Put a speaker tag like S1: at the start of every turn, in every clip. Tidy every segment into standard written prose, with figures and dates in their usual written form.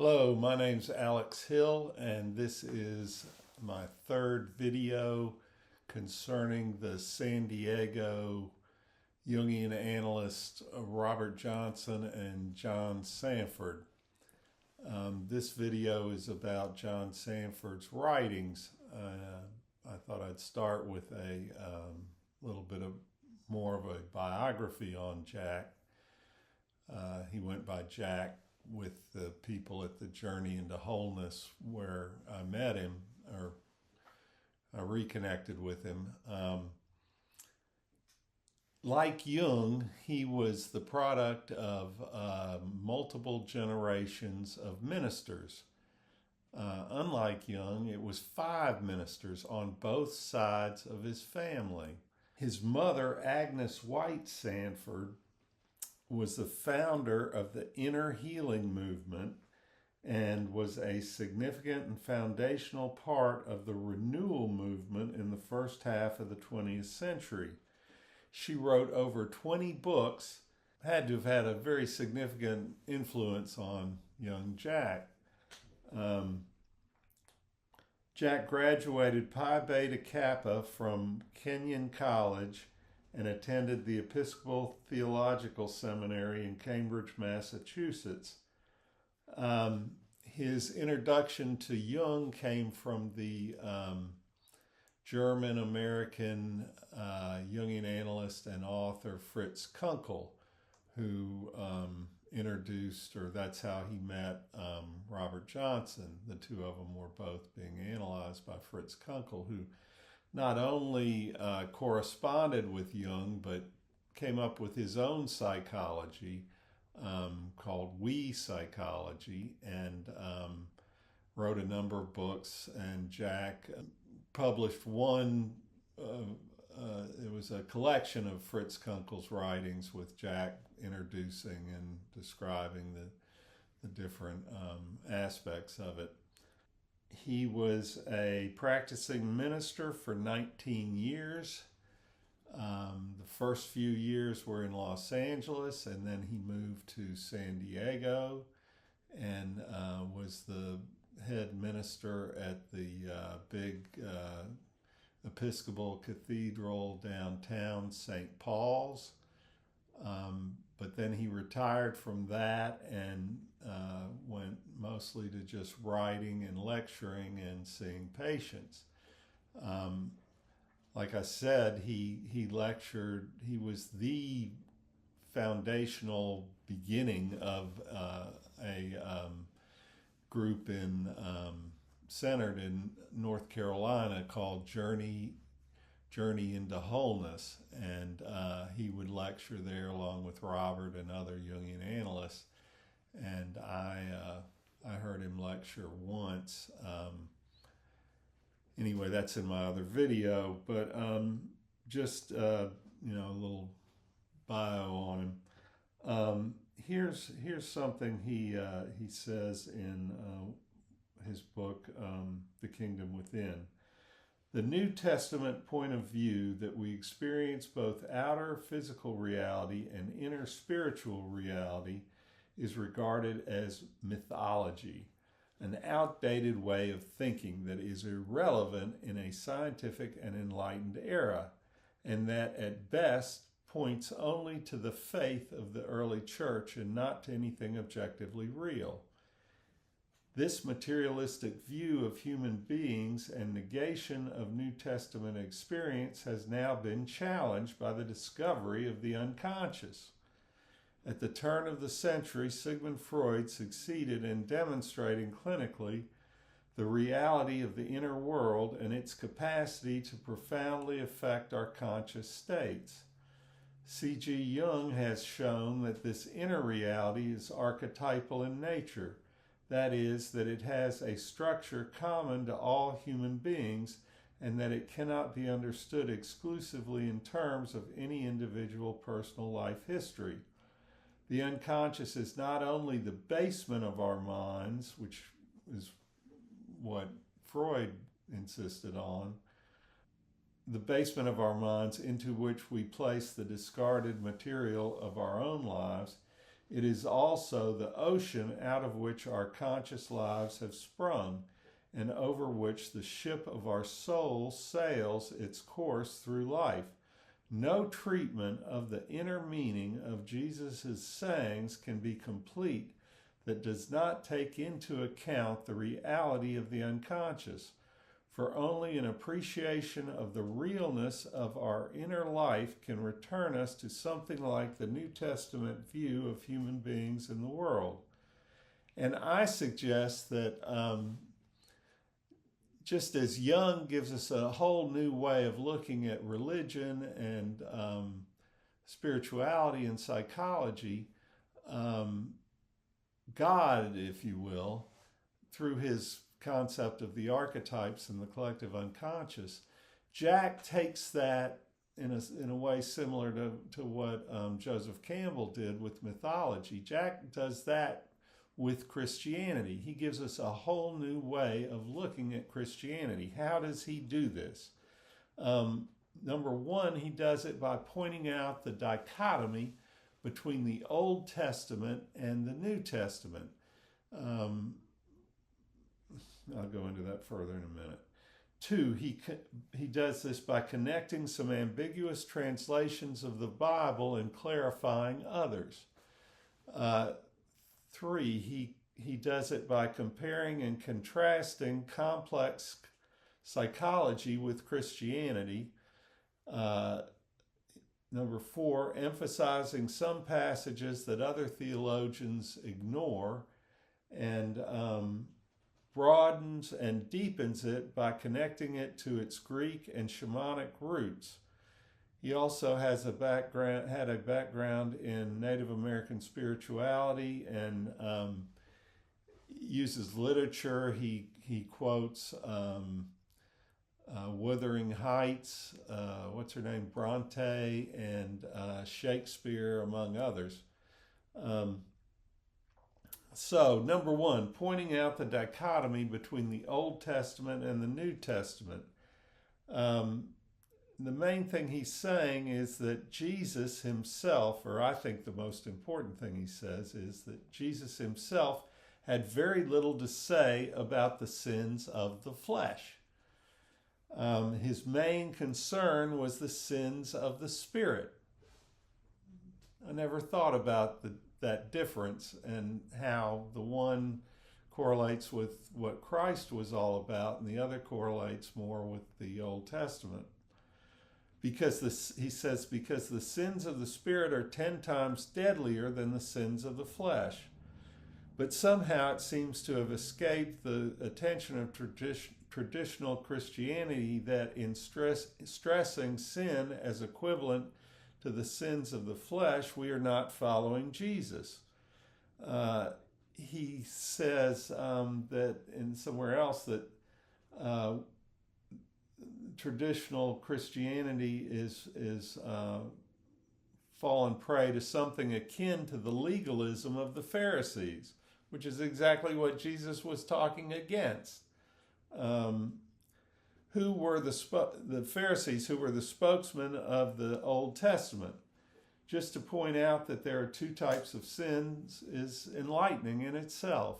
S1: Hello, my name's Alex Hill, and this is my third video concerning the San Diego Jungian analyst Robert Johnson and John Sanford. This video is about John Sanford's writings. I thought I'd start with a little bit of more of a biography on Jack. He went by Jack with the people at the Journey into Wholeness where I met him, or I reconnected with him. Like Jung, he was the product of multiple generations of ministers. Unlike Jung, it was 5 ministers on both sides of his family. His mother, Agnes White Sanford, was the founder of the inner healing movement and was a significant and foundational part of the renewal movement in the first half of the 20th century. She wrote over 20 books, had to have had a very significant influence on young Jack. Jack graduated Pi Beta Kappa from Kenyon College and attended the Episcopal Theological Seminary in Cambridge, Massachusetts. His introduction to Jung came from the German-American Jungian analyst and author Fritz Kunkel, who introduced, or that's how he met Robert Johnson. The two of them were both being analyzed by Fritz Kunkel, who not only corresponded with Jung, but came up with his own psychology called We Psychology, and wrote a number of books. And Jack published one, it was a collection of Fritz Kunkel's writings with Jack introducing and describing the different aspects of it. He was a practicing minister for 19 years. The first few years were in Los Angeles, and then he moved to San Diego and was the head minister at the big Episcopal Cathedral downtown, St. Paul's. But then he retired from that and went mostly to just writing and lecturing and seeing patients. Like I said, he lectured. He was the foundational beginning of a group centered in North Carolina called Journey into Wholeness, and he would lecture there along with Robert and other Jungian analysts. And I heard him lecture once. Anyway, that's in my other video, but just a little bio on him. Here's something he says in his book, The Kingdom Within. The New Testament point of view that we experience both outer physical reality and inner spiritual reality is regarded as mythology, an outdated way of thinking that is irrelevant in a scientific and enlightened era, and that at best points only to the faith of the early church and not to anything objectively real. This materialistic view of human beings and negation of New Testament experience has now been challenged by the discovery of the unconscious. At the turn of the century, Sigmund Freud succeeded in demonstrating clinically the reality of the inner world and its capacity to profoundly affect our conscious states. C.G. Jung has shown that this inner reality is archetypal in nature. That is, that it has a structure common to all human beings and that it cannot be understood exclusively in terms of any individual personal life history. The unconscious is not only the basement of our minds, which is what Freud insisted on, the basement of our minds into which we place the discarded material of our own lives. It is also the ocean out of which our conscious lives have sprung, and over which the ship of our soul sails its course through life. No treatment of the inner meaning of Jesus' sayings can be complete that does not take into account the reality of the unconscious, for only an appreciation of the realness of our inner life can return us to something like the New Testament view of human beings in the world. And I suggest that just as Jung gives us a whole new way of looking at religion and spirituality and psychology, God, if you will, through his concept of the archetypes and the collective unconscious, Jack takes that in a way similar to what Joseph Campbell did with mythology. Jack does that with Christianity. He gives us a whole new way of looking at Christianity. How does he do this? Number one, he does it by pointing out the dichotomy between the Old Testament and the New Testament. I'll go into that further in a minute. Two, he does this by connecting some ambiguous translations of the Bible and clarifying others. Three, he does it by comparing and contrasting complex psychology with Christianity. Number four, emphasizing some passages that other theologians ignore, and broadens and deepens it by connecting it to its Greek and shamanic roots. He also had a background in Native American spirituality and uses literature. He quotes Wuthering Heights, what's her name, Bronte, and Shakespeare, among others. So, number one, pointing out the dichotomy between the Old Testament and the New Testament. The main thing he's saying is that Jesus himself, or I think the most important thing he says, is that Jesus himself had very little to say about the sins of the flesh. His main concern was the sins of the spirit. I never thought about that difference and how the one correlates with what Christ was all about and the other correlates more with the Old Testament. He says, because the sins of the spirit are 10 times deadlier than the sins of the flesh. But somehow it seems to have escaped the attention of traditional Christianity that in stressing sin as equivalent to the sins of the flesh, we are not following Jesus. He says that in somewhere else that traditional Christianity is fallen prey to something akin to the legalism of the Pharisees, which is exactly what Jesus was talking against. Who were the Pharisees, who were the spokesmen of the Old Testament? Just to point out that there are two types of sins is enlightening in itself.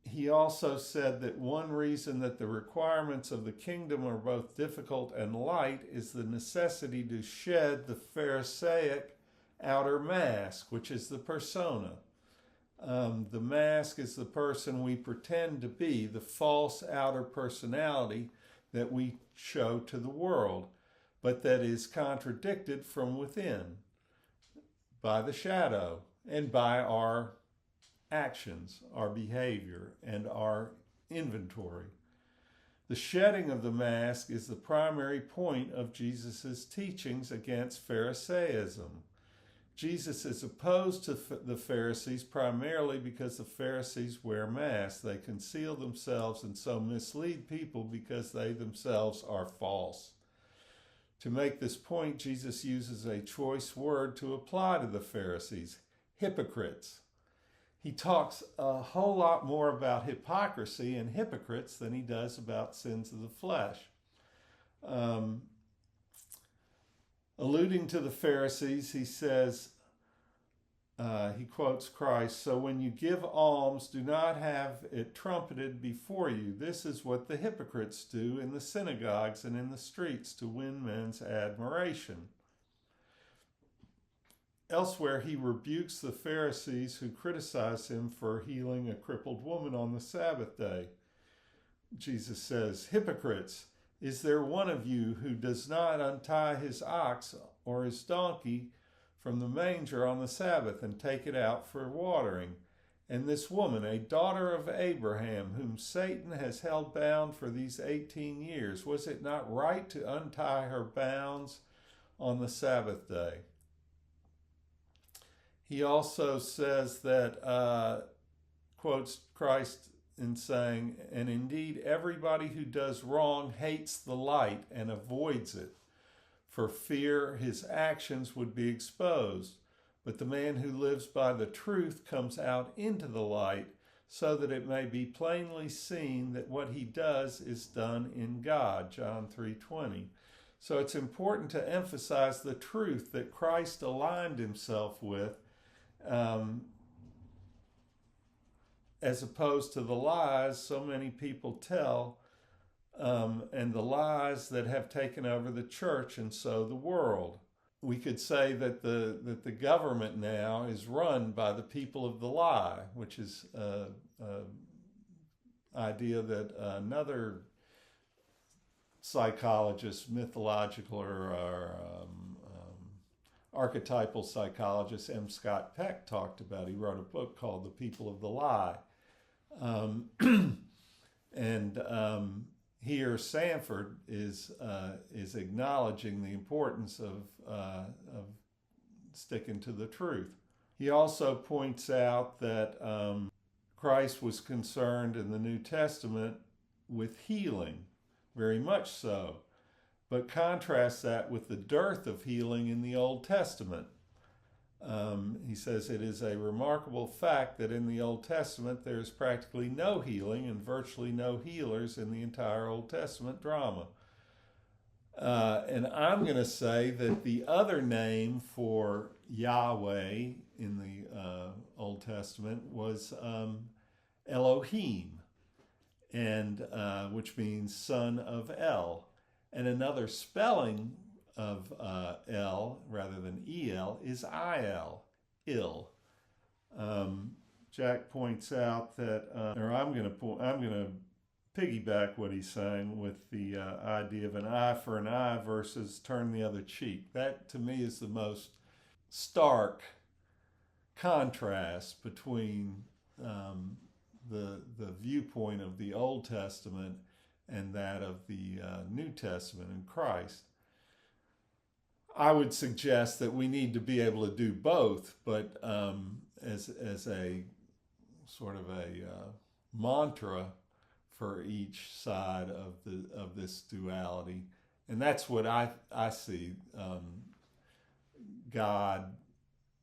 S1: He also said that one reason that the requirements of the kingdom are both difficult and light is the necessity to shed the Pharisaic outer mask, which is the persona. The mask is the person we pretend to be, the false outer personality that we show to the world, but that is contradicted from within by the shadow and by our actions, our behavior, and our inventory. The shedding of the mask is the primary point of Jesus' teachings against Pharisaism. Jesus is opposed to the Pharisees primarily because the Pharisees wear masks. They conceal themselves and so mislead people because they themselves are false. To make this point, Jesus uses a choice word to apply to the Pharisees, hypocrites. He talks a whole lot more about hypocrisy and hypocrites than he does about sins of the flesh. Alluding to the Pharisees, he says, he quotes Christ, "So when you give alms, do not have it trumpeted before you. This is what the hypocrites do in the synagogues and in the streets to win men's admiration." Elsewhere, he rebukes the Pharisees who criticize him for healing a crippled woman on the Sabbath day. Jesus says, "Hypocrites, is there one of you who does not untie his ox or his donkey from the manger on the Sabbath and take it out for watering? And this woman, a daughter of Abraham, whom Satan has held bound for these 18 years, was it not right to untie her bounds on the Sabbath day?" He also says that, quotes Christ in saying, "And indeed everybody who does wrong hates the light and avoids it, for fear his actions would be exposed. But the man who lives by the truth comes out into the light, so that it may be plainly seen that what he does is done in God." John 3:20. So it's important to emphasize the truth that Christ aligned himself with, as opposed to the lies so many people tell, and the lies that have taken over the church and so the world. We could say that the government now is run by the people of the lie, which is an idea that another psychologist, mythological or archetypal psychologist, M. Scott Peck, talked about. He wrote a book called The People of the Lie. Here Sanford is acknowledging the importance of sticking to the truth. He also points out that Christ was concerned in the New Testament with healing, very much so, but contrasts that with the dearth of healing in the Old Testament. He says it is a remarkable fact that in the Old Testament there is practically no healing and virtually no healers in the entire Old Testament drama. And I'm going to say that the other name for Yahweh in the Old Testament was Elohim, and which means son of El. And another spelling of El rather than El is Il, ill. Jack points out that, I'm going to piggyback what he's saying with the idea of an eye for an eye versus turn the other cheek. That to me is the most stark contrast between the viewpoint of the Old Testament and that of the New Testament in Christ. I would suggest that we need to be able to do both, but as a sort of a mantra for each side of this duality, and that's what I see God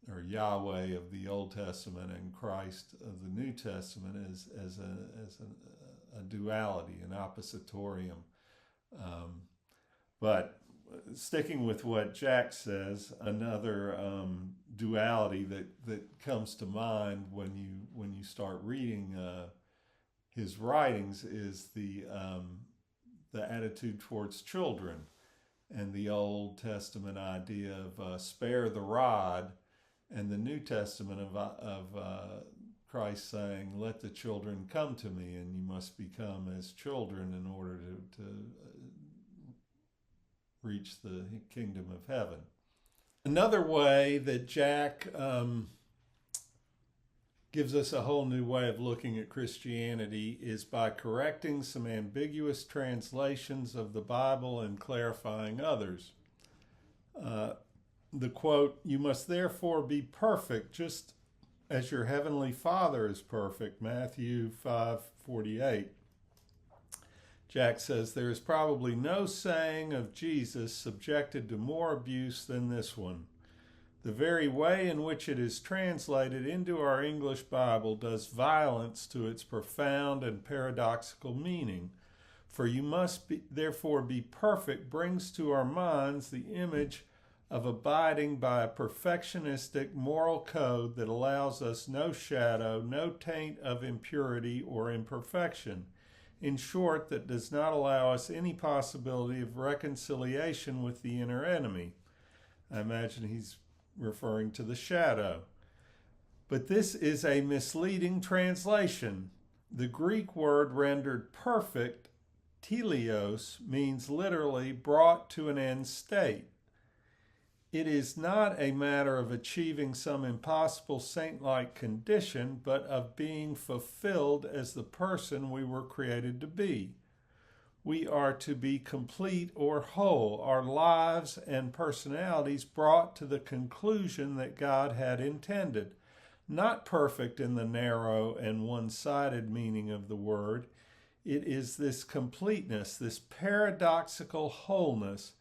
S1: or Yahweh of the Old Testament and Christ of the New Testament as a duality, an oppositorium. But sticking with what Jack says, another duality that comes to mind when you start reading his writings is the attitude towards children, and the Old Testament idea of spare the rod, and the New Testament of Christ saying, "Let the children come to me," and you must become as children in order to reach the kingdom of heaven. Another way that Jack gives us a whole new way of looking at Christianity is by correcting some ambiguous translations of the Bible and clarifying others. The quote, "You must therefore be perfect, just as your heavenly Father is perfect," Matthew 5:48. Jack says, "There is probably no saying of Jesus subjected to more abuse than this one. The very way in which it is translated into our English Bible does violence to its profound and paradoxical meaning. For you must therefore be perfect brings to our minds the image of abiding by a perfectionistic moral code that allows us no shadow, no taint of impurity or imperfection. In short, that does not allow us any possibility of reconciliation with the inner enemy. I imagine he's referring to the shadow. But this is a misleading translation. The Greek word rendered perfect, teleos, means literally brought to an end state. It is not a matter of achieving some impossible saint-like condition, but of being fulfilled as the person we were created to be. We are to be complete or whole, our lives and personalities brought to the conclusion that God had intended. Not perfect in the narrow and one-sided meaning of the word. It is this completeness, this paradoxical wholeness,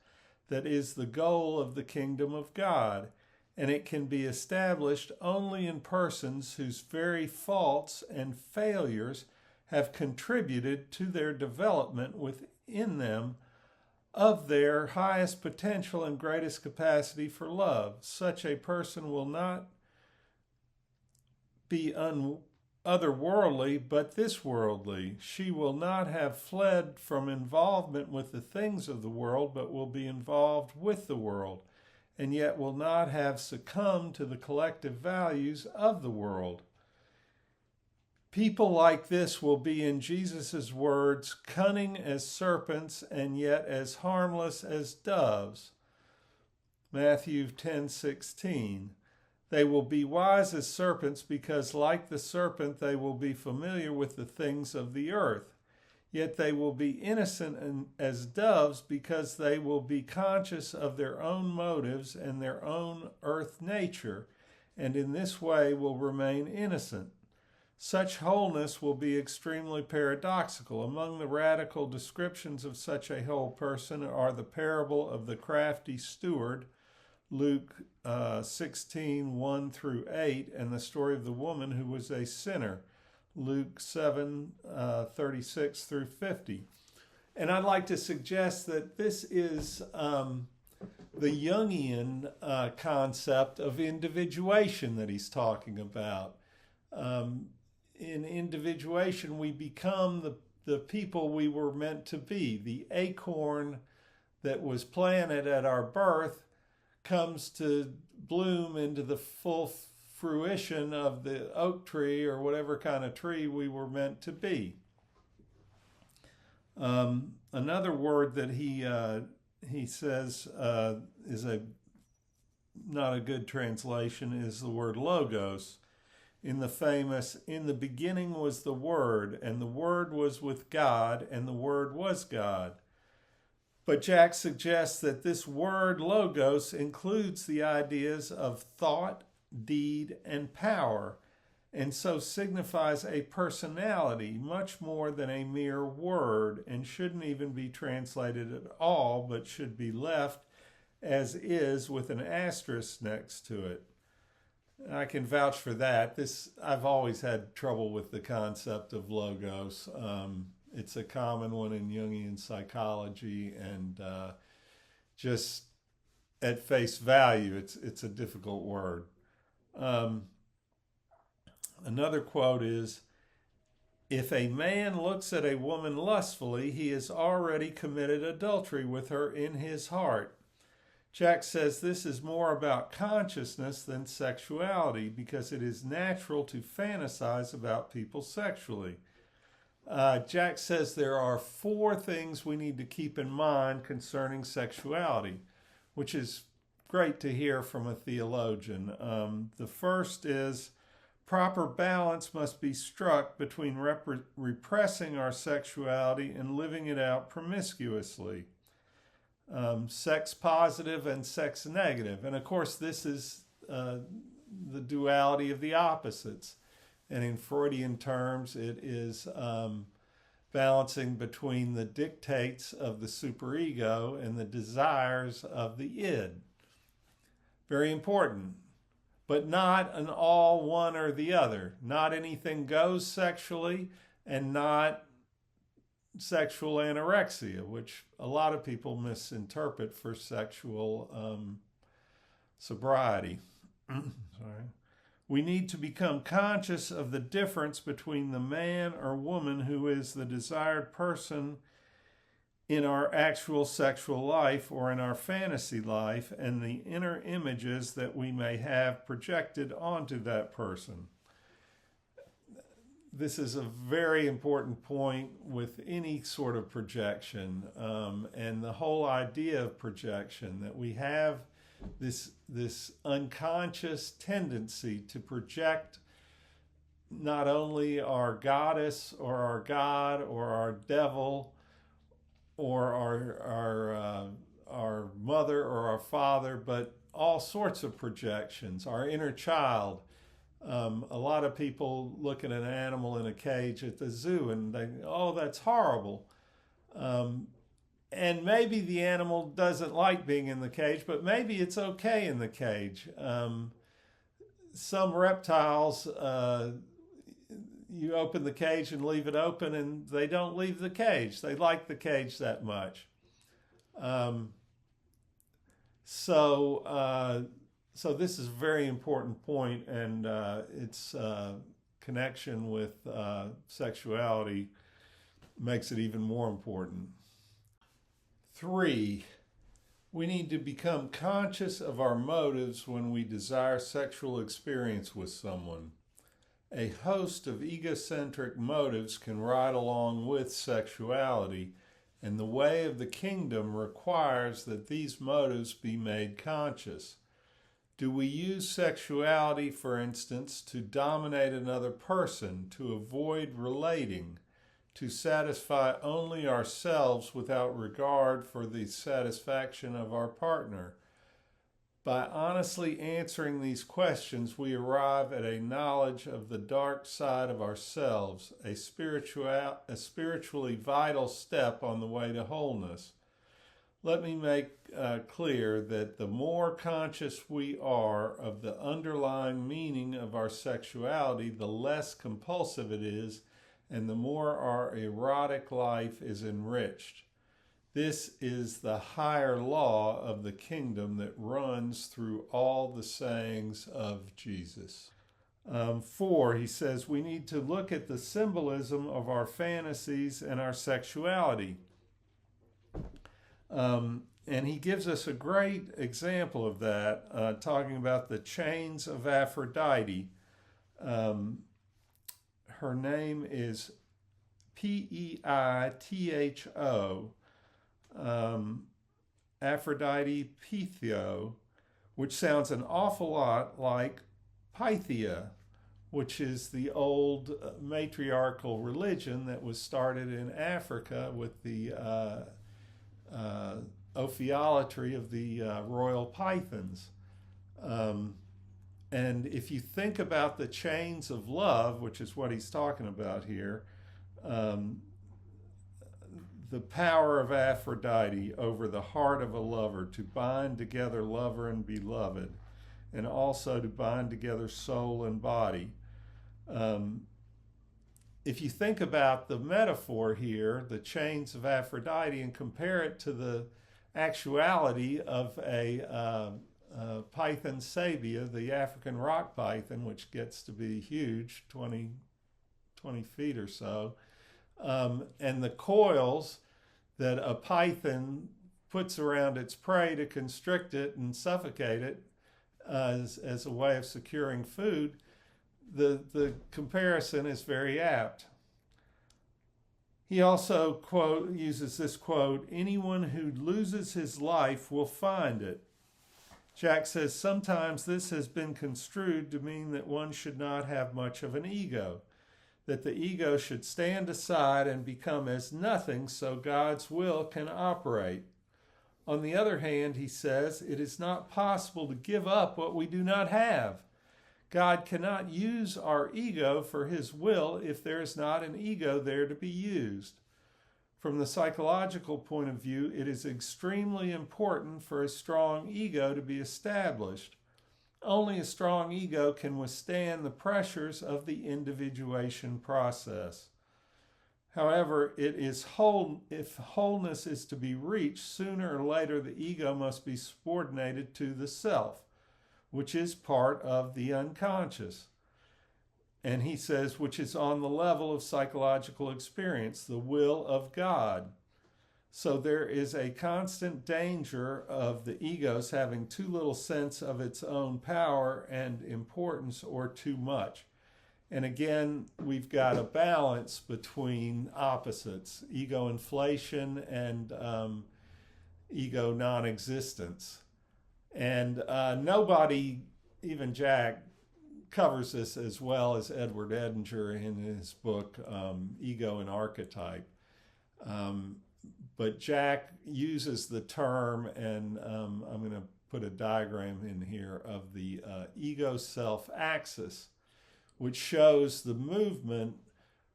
S1: that is the goal of the kingdom of God, and it can be established only in persons whose very faults and failures have contributed to their development within them of their highest potential and greatest capacity for love. Such a person will not be otherworldly, but this worldly. She will not have fled from involvement with the things of the world, but will be involved with the world, and yet will not have succumbed to the collective values of the world. People like this will be, in Jesus' words, cunning as serpents and yet as harmless as doves. Matthew 10:16. They will be wise as serpents because, like the serpent, they will be familiar with the things of the earth. Yet they will be innocent as doves because they will be conscious of their own motives and their own earth nature, and in this way will remain innocent. Such wholeness will be extremely paradoxical. Among the radical descriptions of such a whole person are the parable of the crafty steward, Luke 16:1-8, and the story of the woman who was a sinner, Luke 7:36-50. And I'd like to suggest that this is the Jungian concept of individuation that he's talking about. In individuation, we become the people we were meant to be. The acorn that was planted at our birth comes to bloom into the full fruition of the oak tree or whatever kind of tree we were meant to be. Another word that he says is not a good translation is the word logos. In the famous, "In the beginning was the Word, and the Word was with God, and the Word was God." But Jack suggests that this word logos includes the ideas of thought, deed, and power, and so signifies a personality much more than a mere word, and shouldn't even be translated at all, but should be left as is with an asterisk next to it. I can vouch for that. I've always had trouble with the concept of logos. It's a common one in Jungian psychology, and just at face value, it's a difficult word. Another quote is, "If a man looks at a woman lustfully, he has already committed adultery with her in his heart." Jack says this is more about consciousness than sexuality because it is natural to fantasize about people sexually. Jack says there are 4 things we need to keep in mind concerning sexuality, which is great to hear from a theologian. The first is proper balance must be struck between repressing our sexuality and living it out promiscuously. Sex positive and sex negative. And of course, this is the duality of the opposites. And in Freudian terms, it is balancing between the dictates of the superego and the desires of the id. Very important, but not an all one or the other. Not anything goes sexually, and not sexual anorexia, which a lot of people misinterpret for sexual sobriety. Sorry. We need to become conscious of the difference between the man or woman who is the desired person in our actual sexual life or in our fantasy life, and the inner images that we may have projected onto that person. This is a very important point with any sort of projection, and the whole idea of projection, that we have this unconscious tendency to project not only our goddess or our god or our devil or our mother or our father, but all sorts of projections, our inner child. A lot of people look at an animal in a cage at the zoo and they, oh, that's horrible. And maybe the animal doesn't like being in the cage, but maybe it's okay in the cage. Some reptiles, you open the cage and leave it open and they don't leave the cage. They like the cage that much. So this is a very important point, and its connection with sexuality makes it even more important. 3, we need to become conscious of our motives when we desire sexual experience with someone. A host of egocentric motives can ride along with sexuality, and the way of the kingdom requires that these motives be made conscious. Do we use sexuality, for instance, to dominate another person, to avoid relating, to satisfy only ourselves without regard for the satisfaction of our partner? By honestly answering these questions, we arrive at a knowledge of the dark side of ourselves, a spiritually vital step on the way to wholeness. Let me make clear that the more conscious we are of the underlying meaning of our sexuality, the less compulsive it is, and the more our erotic life is enriched. This is the higher law of the kingdom that runs through all the sayings of Jesus. 4, he says, we need to look at the symbolism of our fantasies and our sexuality. And he gives us a great example of that, talking about the chains of Aphrodite. Her name is Peitho, Aphrodite Pythio, which sounds an awful lot like Pythia, which is the old matriarchal religion that was started in Africa with the ophiolatry of the royal pythons. And if you think about the chains of love, which is what he's talking about here, the power of Aphrodite over the heart of a lover to bind together lover and beloved, and also to bind together soul and body. If you think about the metaphor here, the chains of Aphrodite, and compare it to the actuality of a python sabia, the African rock python, which gets to be huge, 20 feet or so, and the coils that a python puts around its prey to constrict it and suffocate it as a way of securing food, the comparison is very apt. He also uses this quote, anyone who loses his life will find it. Jack says, sometimes this has been construed to mean that one should not have much of an ego, that the ego should stand aside and become as nothing so God's will can operate. On the other hand, he says, it is not possible to give up what we do not have. God cannot use our ego for his will if there is not an ego there to be used. From the psychological point of view, it is extremely important for a strong ego to be established. Only a strong ego can withstand the pressures of the individuation process. However, if wholeness is to be reached, sooner or later the ego must be subordinated to the self. which is part of the unconscious. And he says, which is on the level of psychological experience, the will of God. So there is a constant danger of the egos having too little sense of its own power and importance, or too much. And again, we've got a balance between opposites, ego inflation and ego non-existence. And nobody, even Jack, covers this as well as Edward Edinger in his book, Ego and Archetype. But Jack uses the term, and I'm going to put a diagram in here of the ego-self axis, which shows the movement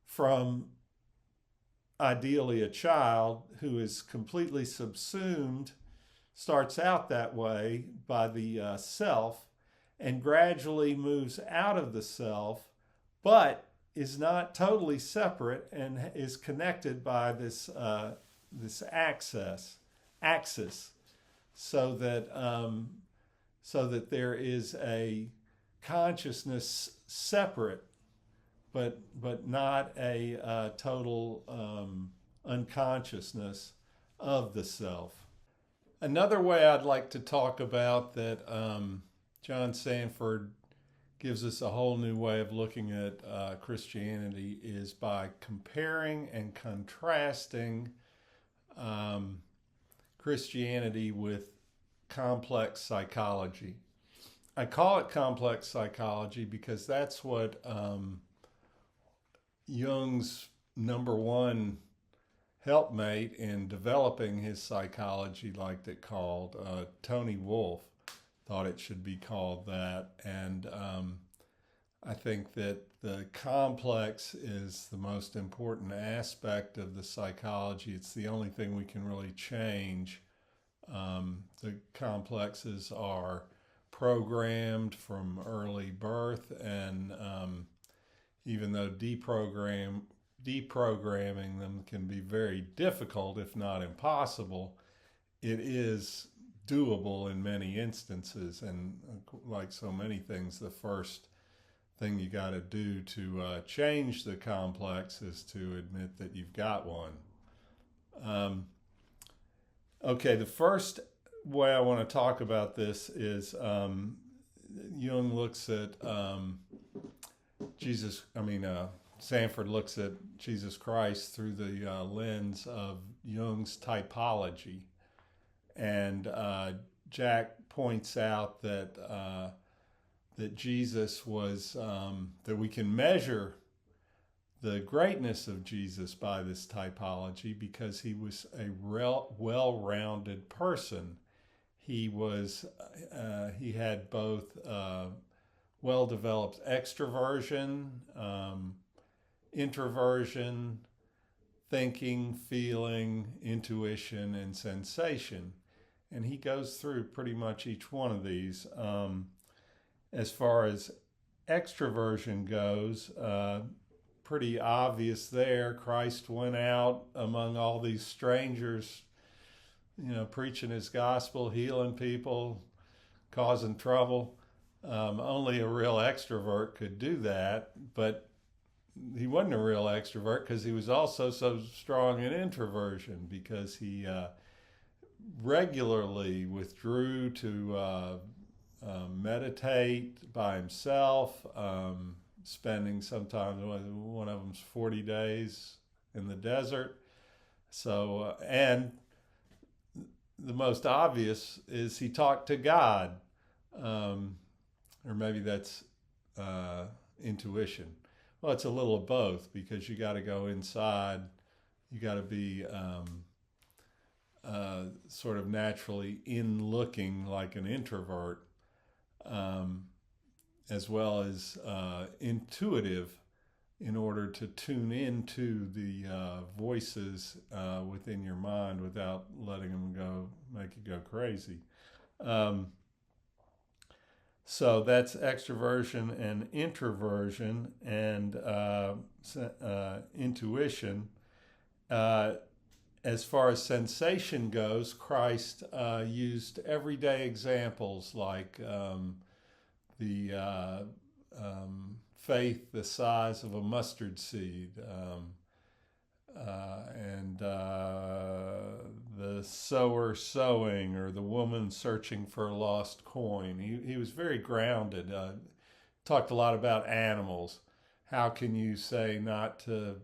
S1: from ideally a child who is completely subsumed, starts out that way by the self, and gradually moves out of the self, but is not totally separate and is connected by this axis, so that there is a consciousness separate, but not a total unconsciousness of the self. Another way I'd like to talk about that John Sanford gives us a whole new way of looking at Christianity is by comparing and contrasting Christianity with complex psychology. I call it complex psychology because that's what Jung's number one helpmate in developing his psychology liked it called. Tony Wolff thought it should be called that. And I think that the complex is the most important aspect of the psychology. It's the only thing we can really change. The complexes are programmed from early birth, and even though deprogramming them can be very difficult, if not impossible, it is doable in many instances. And like so many things, the first thing you got to do to change the complex is to admit that you've got one. Okay, the first way I want to talk about this is Jung looks at Sanford looks at Jesus Christ through the lens of Jung's typology. And Jack points out that Jesus was, that we can measure the greatness of Jesus by this typology because he was a well-rounded person. He had both well-developed extroversion, introversion, thinking, feeling, intuition, and sensation. And he goes through pretty much each one of these. As far as extroversion goes, pretty obvious there. Christ went out among all these strangers, preaching his gospel, healing people, causing trouble. Only a real extrovert could do that, but he wasn't a real extrovert because he was also so strong in introversion, because he regularly withdrew to meditate by himself, spending sometimes, one of them's 40 days in the desert. So, and the most obvious is he talked to God, or maybe that's intuition. Well, it's a little of both, because you got to go inside. You got to be sort of naturally in-looking like an introvert, as well as intuitive, in order to tune into the voices within your mind without letting them make you go crazy. So that's extroversion and introversion and intuition. As far as sensation goes, Christ used everyday examples like faith the size of a mustard seed, and the sower sowing, or the woman searching for a lost coin. He was very grounded. Talked a lot about animals. How can you say not to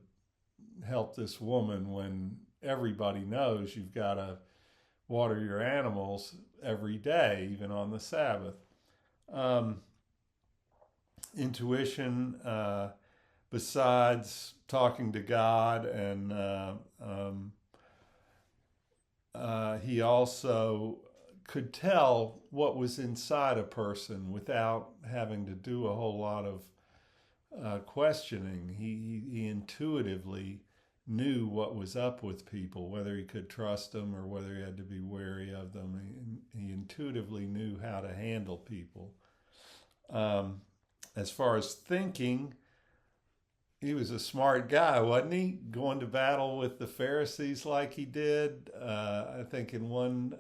S1: help this woman when everybody knows you've got to water your animals every day, even on the Sabbath? Intuition, besides talking to God, and he also could tell what was inside a person without having to do a whole lot of questioning. He intuitively knew what was up with people, whether he could trust them or whether he had to be wary of them. He intuitively knew how to handle people. As far as thinking, he was a smart guy, wasn't he? Going to battle with the Pharisees like he did. I think in one,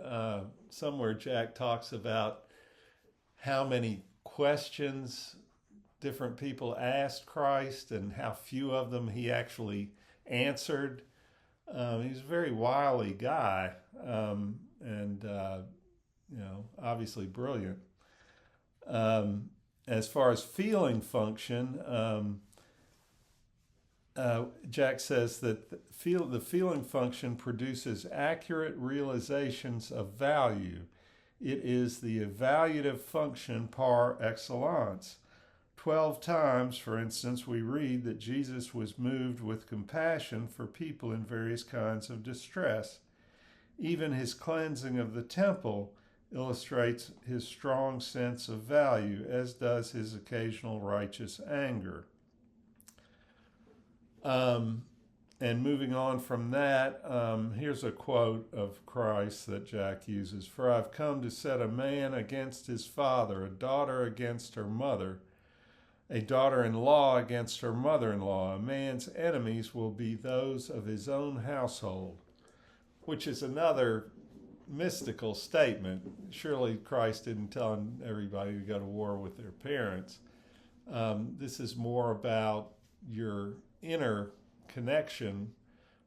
S1: somewhere Jack talks about how many questions different people asked Christ and how few of them he actually answered. He's a very wily guy, and obviously brilliant. As far as feeling function, Jack says that the feeling function produces accurate realizations of value. It is the evaluative function par excellence. 12 times, for instance, we read that Jesus was moved with compassion for people in various kinds of distress. Even his cleansing of the temple illustrates his strong sense of value, as does his occasional righteous anger. And moving on from that, here's a quote of Christ that Jack uses. "For I've come to set a man against his father, a daughter against her mother, a daughter-in-law against her mother-in-law. A man's enemies will be those of his own household," which is another mystical statement. Surely Christ didn't tell everybody to go to war with their parents. This is more about your inner connection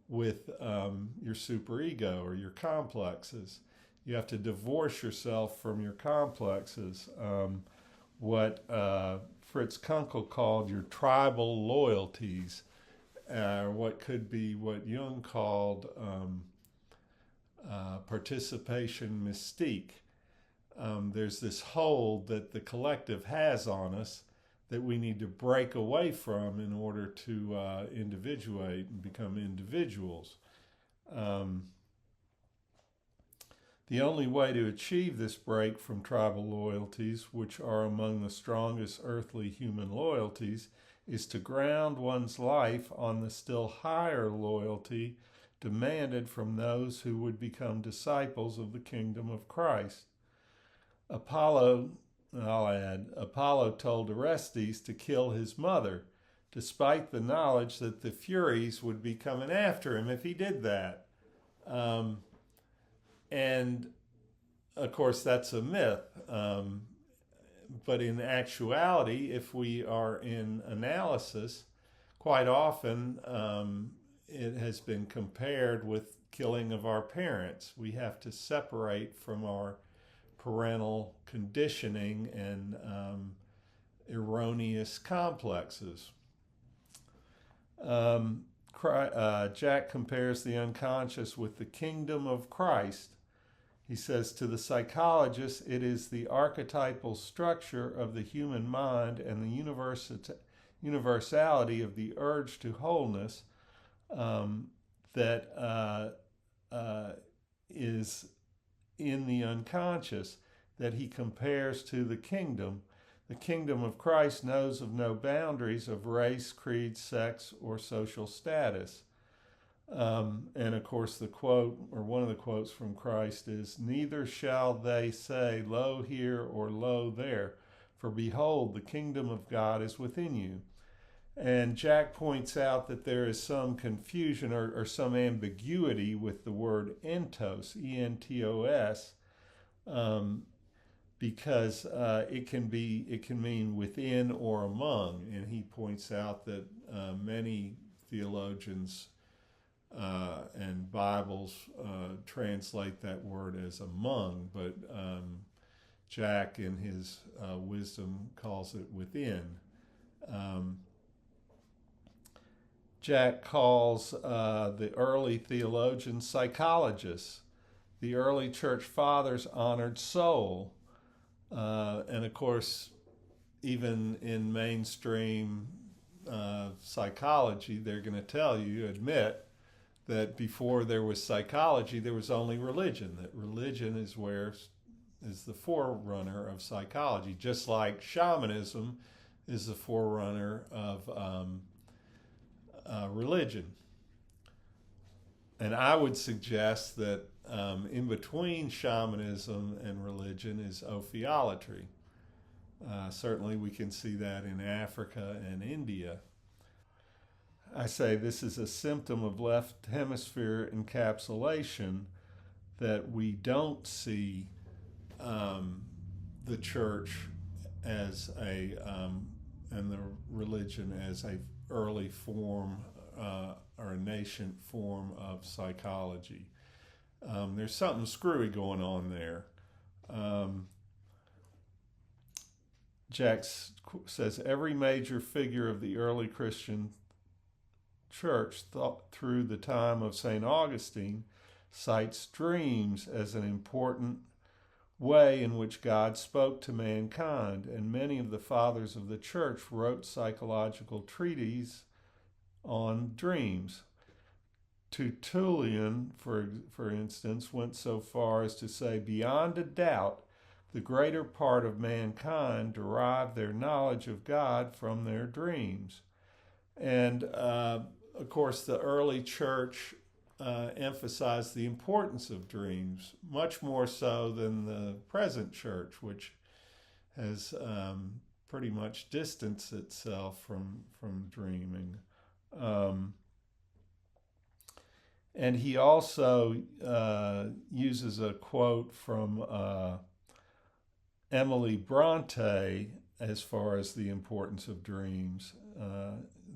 S1: with your superego or your complexes. You have to divorce yourself from your complexes. What Fritz Kunkel called your tribal loyalties, or what could be what Jung called participation mystique. There's this hold that the collective has on us that we need to break away from in order to individuate and become individuals. The only way to achieve this break from tribal loyalties, which are among the strongest earthly human loyalties, is to ground one's life on the still higher loyalty demanded from those who would become disciples of the kingdom of Christ. Apollo told Orestes to kill his mother, despite the knowledge that the Furies would be coming after him if he did that. And of course, that's a myth. But in actuality, if we are in analysis, quite often it has been compared with killing of our parents. We have to separate from our parental conditioning and erroneous complexes. Jack compares the unconscious with the kingdom of Christ. He says, to the psychologist, it is the archetypal structure of the human mind and the universality of the urge to wholeness that is in the unconscious that he compares to the kingdom. The kingdom of Christ knows of no boundaries of race, creed, sex, or social status. And of course, the quote, or one of the quotes from Christ is, "Neither shall they say, lo here or lo there, for behold, the kingdom of God is within you." And Jack points out that there is some confusion or some ambiguity with the word entos, E-N-T-O-S, because it can mean within or among, and he points out that many theologians and Bibles translate that word as among, but Jack in his wisdom calls it within. Jack calls the early theologians psychologists. The early church fathers honored soul. And of course, even in mainstream psychology, they're going to admit that before there was psychology, there was only religion, that religion is the forerunner of psychology, just like shamanism is the forerunner of religion. And I would suggest that in between shamanism and religion is ophiolatry. Certainly we can see that in Africa and India. I say this is a symptom of left hemisphere encapsulation, that we don't see the church as and the religion as a early form or a nascent form of psychology. There's something screwy going on there. Jack says every major figure of the early Christian church through the time of St. Augustine cites dreams as an important way in which God spoke to mankind, and many of the fathers of the church wrote psychological treatises on dreams. Tertullian, for instance, went so far as to say, beyond a doubt, the greater part of mankind derived their knowledge of God from their dreams. And of course, the early church emphasized the importance of dreams, much more so than the present church, which has pretty much distanced itself from dreaming. And he also uses a quote from Emily Bronte as far as the importance of dreams.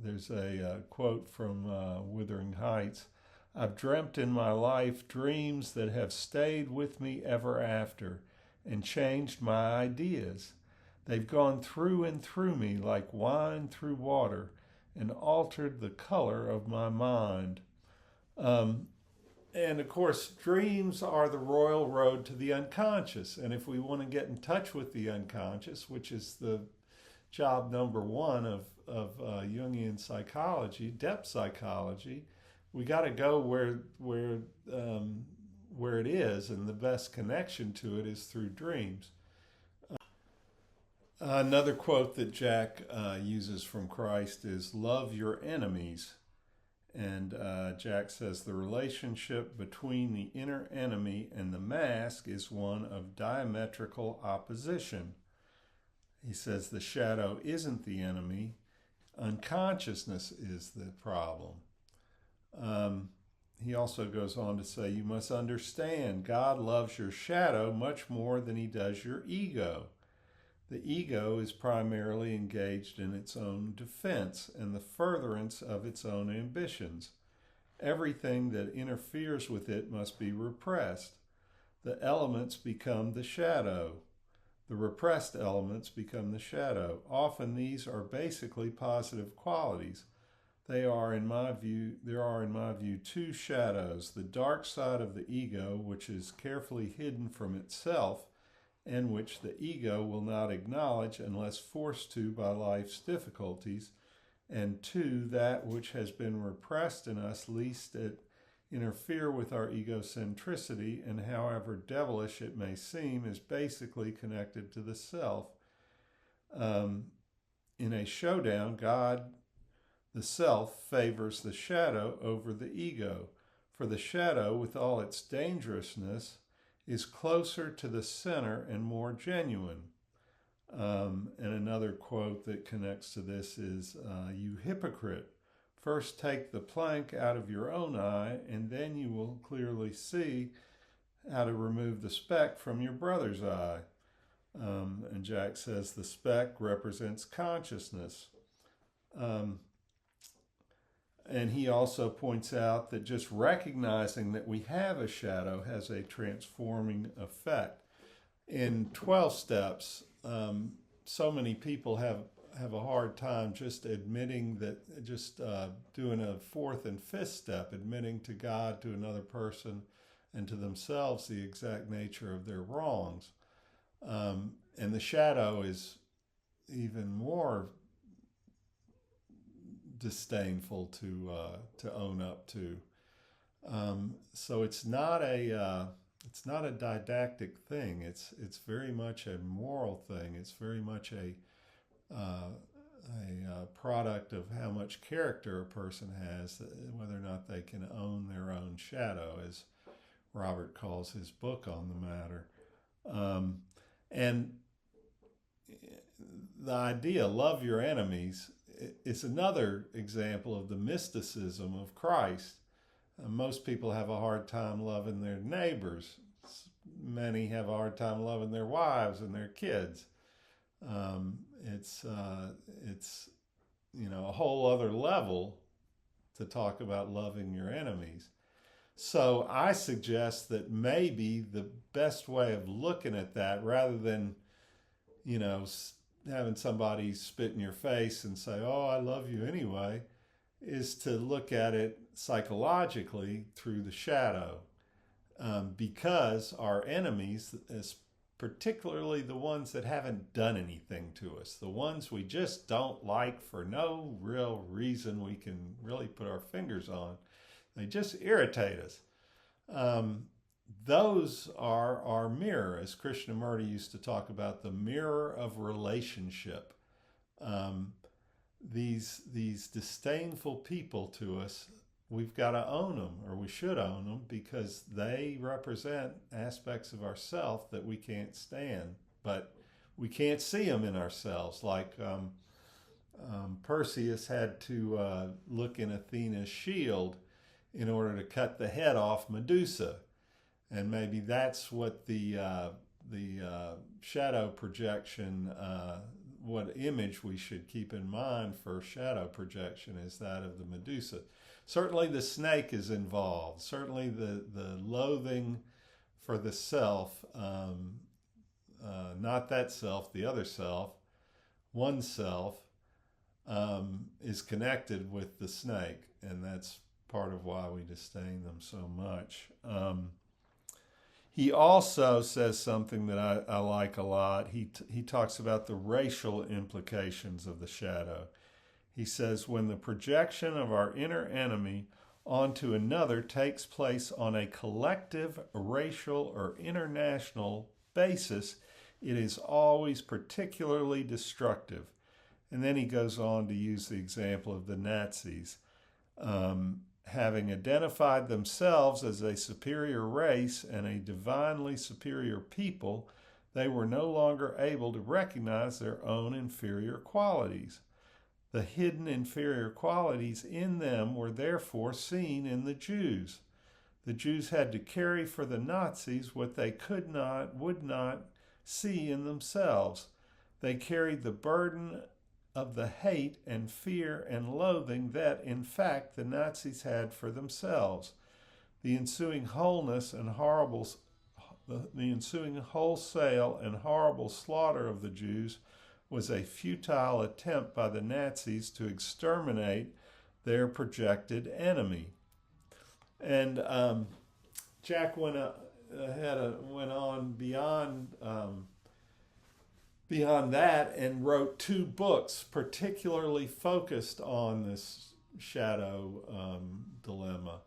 S1: There's a quote from Wuthering Heights. I've dreamt in my life dreams that have stayed with me ever after and changed my ideas. They've gone through and through me like wine through water and altered the color of my mind. And of course, dreams are the royal road to the unconscious. And if we want to get in touch with the unconscious, which is the job number one of Jungian psychology, depth psychology, we got to go where it is, and the best connection to it is through dreams. Another quote that Jack uses from Christ is, "Love your enemies." And Jack says the relationship between the inner enemy and the mask is one of diametrical opposition. He says the shadow isn't the enemy, unconsciousness is the problem. He also goes on to say, you must understand God loves your shadow much more than he does your ego. The ego is primarily engaged in its own defense and the furtherance of its own ambitions. Everything that interferes with it must be repressed. The elements become the shadow. The repressed elements become the shadow. Often these are basically positive qualities. There are, in my view, two shadows: the dark side of the ego, which is carefully hidden from itself, and which the ego will not acknowledge unless forced to by life's difficulties, and two, that which has been repressed in us lest it interfere with our egocentricity, and however devilish it may seem, is basically connected to the self. In a showdown, God, the self, favors the shadow over the ego, for the shadow, with all its dangerousness, is closer to the center and more genuine. And another quote that connects to this is, you hypocrite, first take the plank out of your own eye, and then you will clearly see how to remove the speck from your brother's eye. And Jack says the speck represents consciousness. And he also points out that just recognizing that we have a shadow has a transforming effect. In 12 steps, so many people have a hard time just admitting that, just doing a fourth and fifth step, admitting to God, to another person, and to themselves the exact nature of their wrongs. And the shadow is even more disdainful to own up to. So it's not a didactic thing. It's very much a moral thing. It's very much a product of how much character a person has, whether or not they can own their own shadow, as Robert calls his book on the matter. And the idea, love your enemies, is another example of the mysticism of Christ. Most people have a hard time loving their neighbors. Many have a hard time loving their wives and their kids. It's a whole other level to talk about loving your enemies. So I suggest that maybe the best way of looking at that, rather than having somebody spit in your face and say, "Oh, I love you anyway," is to look at it psychologically through the shadow. Because our enemies, particularly the ones that haven't done anything to us, the ones we just don't like for no real reason we can really put our fingers on, they just irritate us. Those are our mirror, as Krishnamurti used to talk about, the mirror of relationship. These disdainful people to us, we've got to own them, or we should own them, because they represent aspects of ourself that we can't stand, but we can't see them in ourselves. Like Perseus had to look in Athena's shield in order to cut the head off Medusa. And maybe that's what the shadow projection, what image we should keep in mind for shadow projection is that of the Medusa. Certainly the snake is involved. Certainly the loathing for the self, not that self, the other self, oneself, is connected with the snake. And that's part of why we disdain them so much. He also says something that I like a lot. He talks about the racial implications of the shadow. He says, when the projection of our inner enemy onto another takes place on a collective, racial, or international basis, it is always particularly destructive. And then he goes on to use the example of the Nazis. Having identified themselves as a superior race and a divinely superior people, they were no longer able to recognize their own inferior qualities. The hidden inferior qualities in them were therefore seen in the Jews. The Jews had to carry for the Nazis what they would not see in themselves. They carried the burden of the hate and fear and loathing that, in fact, the Nazis had for themselves. The ensuing wholesale and horrible slaughter of the Jews was a futile attempt by the Nazis to exterminate their projected enemy. And Jack went on beyond that and wrote 2 books particularly focused on this shadow dilemma.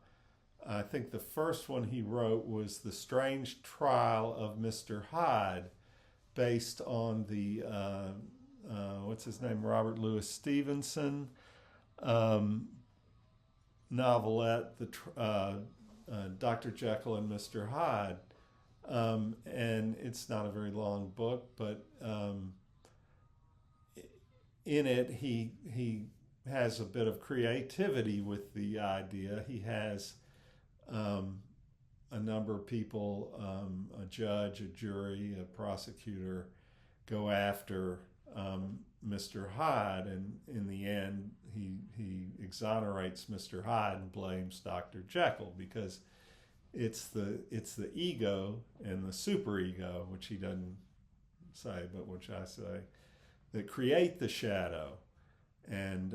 S1: I think the first one he wrote was The Strange Trial of Mr. Hyde, based on the, Robert Louis Stevenson novelette, Dr. Jekyll and Mr. Hyde. And it's not a very long book, but in it he has a bit of creativity with the idea. He has a number of people, a judge, a jury, a prosecutor, go after Mr. Hyde, and in the end, he exonerates Mr. Hyde and blames Dr. Jekyll, because it's the ego and the superego, which he doesn't say, but which I say, that create the shadow, and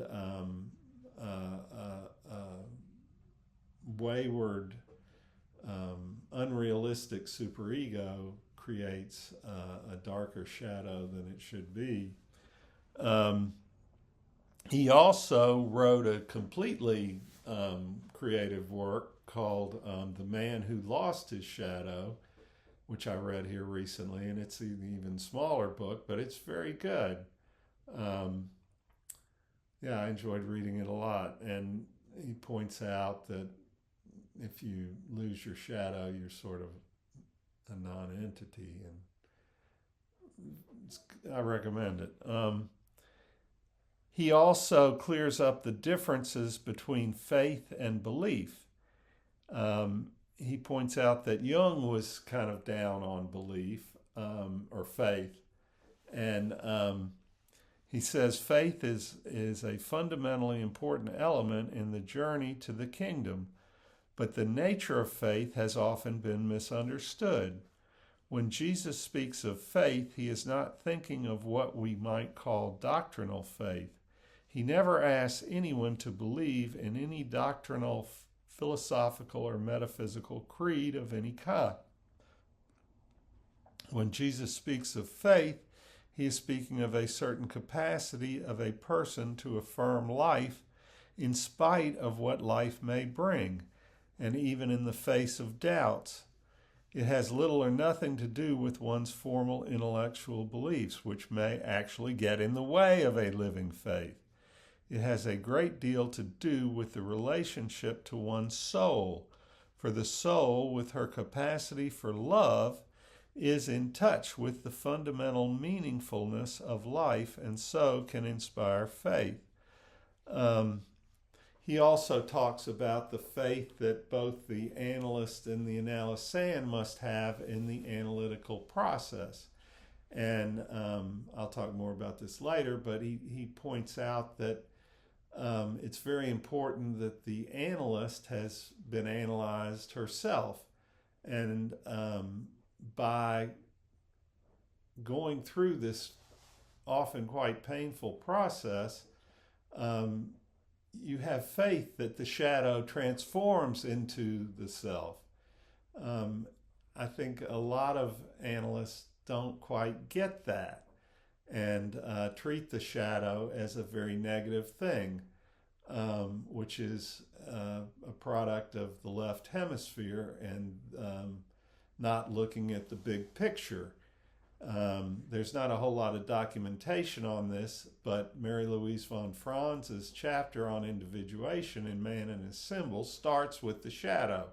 S1: wayward, unrealistic superego creates a darker shadow than it should be. He also wrote a completely creative work called The Man Who Lost His Shadow, which I read here recently, and it's an even smaller book, but it's very good. Yeah, I enjoyed reading it a lot, and he points out that if you lose your shadow, you're sort of a non-entity, and I recommend it. He also clears up the differences between faith and belief. He points out that Jung was kind of down on belief, or faith, and he says faith is a fundamentally important element in the journey to the kingdom, but the nature of faith has often been misunderstood. When Jesus speaks of faith, he is not thinking of what we might call doctrinal faith. He never asks anyone to believe in any doctrinal, philosophical, or metaphysical creed of any kind. When Jesus speaks of faith, he is speaking of a certain capacity of a person to affirm life in spite of what life may bring, and even in the face of doubts. It has little or nothing to do with one's formal intellectual beliefs, which may actually get in the way of a living faith. It has a great deal to do with the relationship to one's soul, for the soul, with her capacity for love, is in touch with the fundamental meaningfulness of life, and so can inspire faith. He also talks about the faith that both the analyst and the analysand must have in the analytical process. And I'll talk more about this later, but he points out that it's very important that the analyst has been analyzed herself. And by going through this often quite painful process, you have faith that the shadow transforms into the self. I think a lot of analysts don't quite get that, and treat the shadow as a very negative thing, which is a product of the left hemisphere and not looking at the big picture. There's not a whole lot of documentation on this, but Mary Louise von Franz's chapter on individuation in Man and His Symbols starts with the shadow.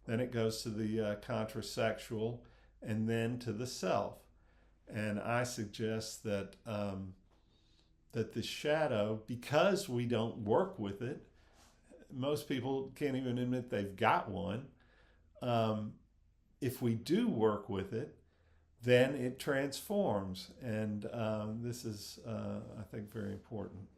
S1: Then it goes to the contrasexual, and then to the self. And I suggest that that the shadow, because we don't work with it, most people can't even admit they've got one. If we do work with it, then it transforms. And this is, I think, very important.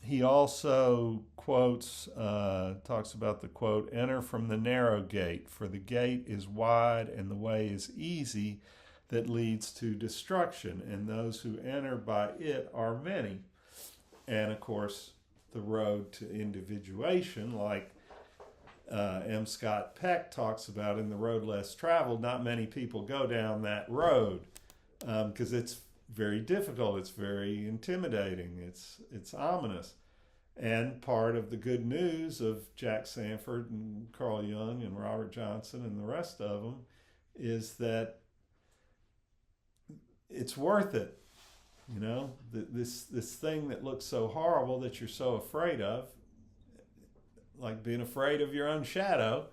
S1: He also quotes, talks about the quote, "Enter from the narrow gate, for the gate is wide and the way is easy that leads to destruction, and those who enter by it are many." And of course, the road to individuation, like M. Scott Peck talks about in The Road Less Traveled, not many people go down that road because it's very difficult, it's very intimidating, it's ominous. And part of the good news of Jack Sanford and Carl Jung and Robert Johnson and the rest of them is that it's worth it. You know, this thing that looks so horrible that you're so afraid of, like being afraid of your own shadow,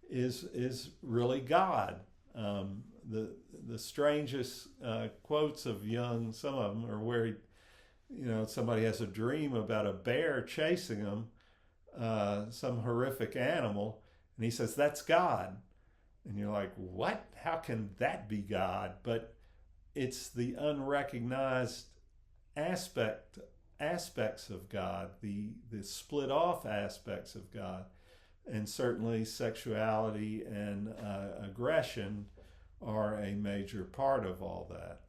S1: is really God. The strangest quotes of Jung, some of them are where somebody has a dream about a bear chasing them, some horrific animal, and he says, "That's God." And you're like, what? How can that be God? But it's the unrecognized aspects of God, the split off aspects of God, and certainly sexuality and aggression are a major part of all that.